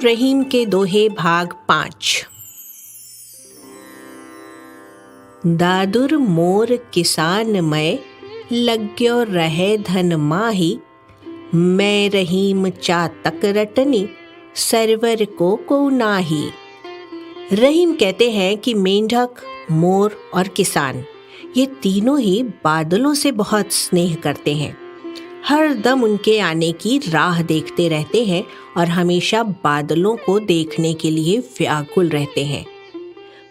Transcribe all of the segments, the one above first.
रहीम के दोहे भाग 5। दादुर मोर किसान मैं, लग्यो रहे धन माही। मैं रहीम चातक रटनी, सरवर को नाही। रहीम कहते हैं कि मेंढक, मोर और किसान ये तीनों ही बादलों से बहुत स्नेह करते हैं। हर दम उनके आने की राह देखते रहते हैं और हमेशा बादलों को देखने के लिए व्याकुल रहते हैं।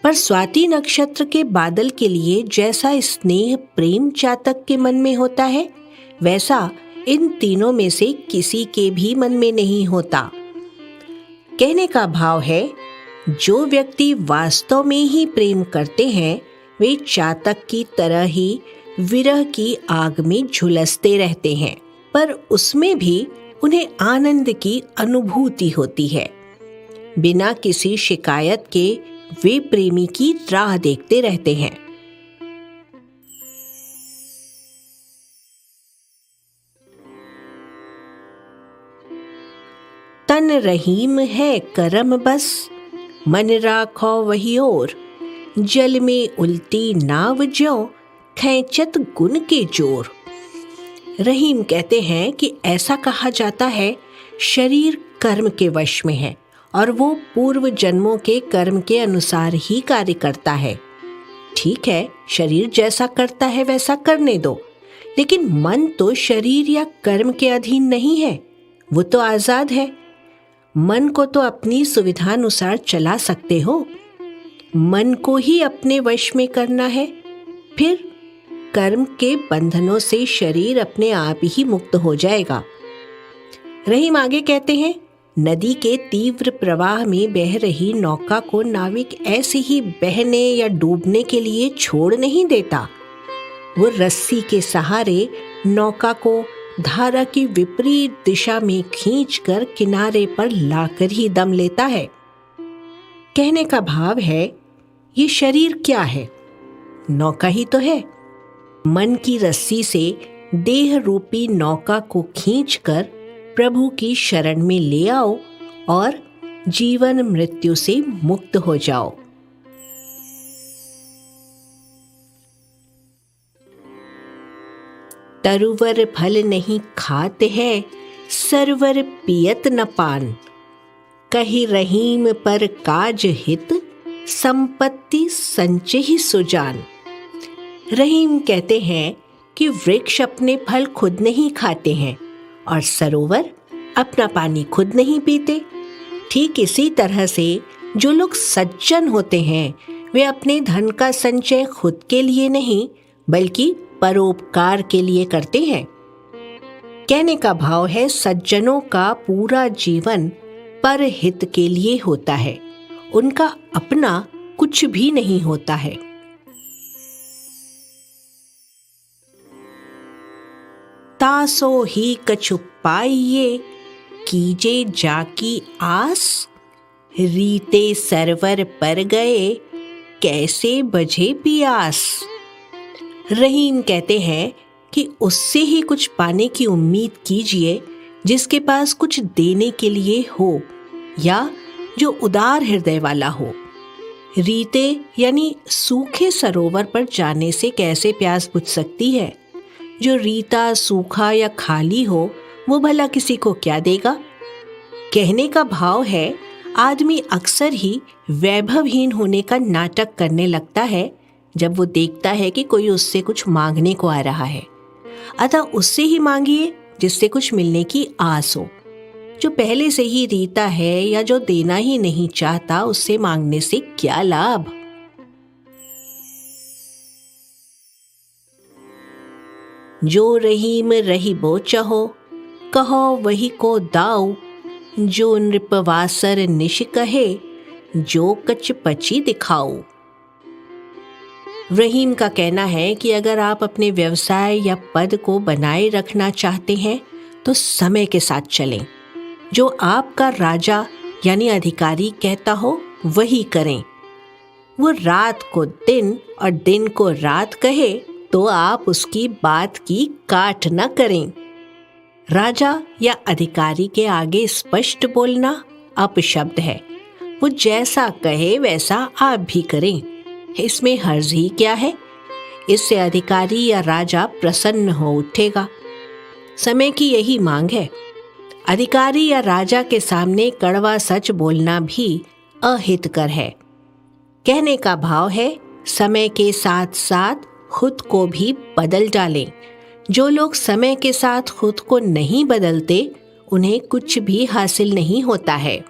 पर स्वाति नक्षत्र के बादल के लिए जैसा स्नेह प्रेम चातक के मन में होता है, वैसा इन तीनों में से किसी के भी मन में नहीं होता। कहने का भाव है, जो व्यक्ति वास्तव में ही प्रेम करते हैं, वे चातक की तरह ही विरह की आग में झुलसते रहते हैं, पर उसमें भी उन्हें आनंद की अनुभूति होती है। बिना किसी शिकायत के वे प्रेमी की राह देखते रहते हैं। तन रहीम है करम बस, मन राखो वही और। जल में उल्टी नाव ज्यों, खैंचत गुण के जोर। रहीम कहते हैं कि ऐसा कहा जाता है, शरीर कर्म के वश में है और वो पूर्व जन्मों के कर्म के अनुसार ही कार्य करता है। ठीक है, शरीर जैसा करता है वैसा करने दो, लेकिन मन तो शरीर या कर्म के अधीन नहीं है, वो तो आजाद है। मन को तो अपनी सुविधानुसार चला सकते हो। मन को ही अपने वश में करना है, फिर कर्म के बंधनों से शरीर अपने आप ही मुक्त हो जाएगा। रहीम आगे कहते हैं, नदी के तीव्र प्रवाह में बह रही नौका को नाविक ऐसे ही बहने या डूबने के लिए छोड़ नहीं देता। वो रस्सी के सहारे नौका को धारा की विपरीत दिशा में खींचकर किनारे पर लाकर ही दम लेता है। कहने का भाव है, ये शरीर क्या है? नौका ही तो है। मन की रस्सी से देह रूपी नौका को खींचकर प्रभु की शरण में ले आओ और जीवन मृत्यु से मुक्त हो जाओ। तरुवर फल नहीं खाते हैं, सरवर पियत न पान। कही रहीम पर काज हित, संपत्ति संचय सुजान। रहीम कहते हैं कि वृक्ष अपने फल खुद नहीं खाते हैं और सरोवर अपना पानी खुद नहीं पीते। ठीक इसी तरह से जो लोग सज्जन होते हैं, वे अपने धन का संचय खुद के लिए नहीं बल्कि परोपकार के लिए करते हैं। कहने का भाव है, सज्जनों का पूरा जीवन परहित के लिए होता है, उनका अपना कुछ भी नहीं होता है। तासो ही कछु पाइये, कीजे जाकी आस। रीते सरवर पर गए, कैसे बझे पियास। रहीम कहते हैं कि उससे ही कुछ पाने की उम्मीद कीजिए जिसके पास कुछ देने के लिए हो या जो उदार हृदय वाला हो। रीते यानी सूखे सरोवर पर जाने से कैसे प्यास बुझ सकती है? जो रीता, सूखा या खाली हो, वो भला किसी को क्या देगा? कहने का भाव है, आदमी अक्सर ही वैभवहीन होने का नाटक करने लगता है जब वो देखता है कि कोई उससे कुछ मांगने को आ रहा है। अतः उससे ही मांगिए जिससे कुछ मिलने की आस हो। जो पहले से ही रीता है या जो देना ही नहीं चाहता, उससे मांगने से क्या लाभ? जो रहीम रही बो चहो, कहो वही को दाऊ। जो नृपवासर निश कहे, जो कच पची दिखाओ। रहीम का कहना है कि अगर आप अपने व्यवसाय या पद को बनाए रखना चाहते हैं तो समय के साथ चलें। जो आपका राजा यानी अधिकारी कहता हो वही करें। वो रात को दिन और दिन को रात कहे तो आप उसकी बात की काट न करें। राजा या अधिकारी के आगे स्पष्ट बोलना अपशब्द है। वो जैसा कहे वैसा आप भी करें, इसमें हर्ज ही क्या है। इससे अधिकारी या राजा प्रसन्न हो उठेगा। समय की यही मांग है। अधिकारी या राजा के सामने कड़वा सच बोलना भी अहितकर है। कहने का भाव है, समय के साथ साथ खुद को भी बदल डालें। जो लोग समय के साथ खुद को नहीं बदलते, उन्हें कुछ भी हासिल नहीं होता है।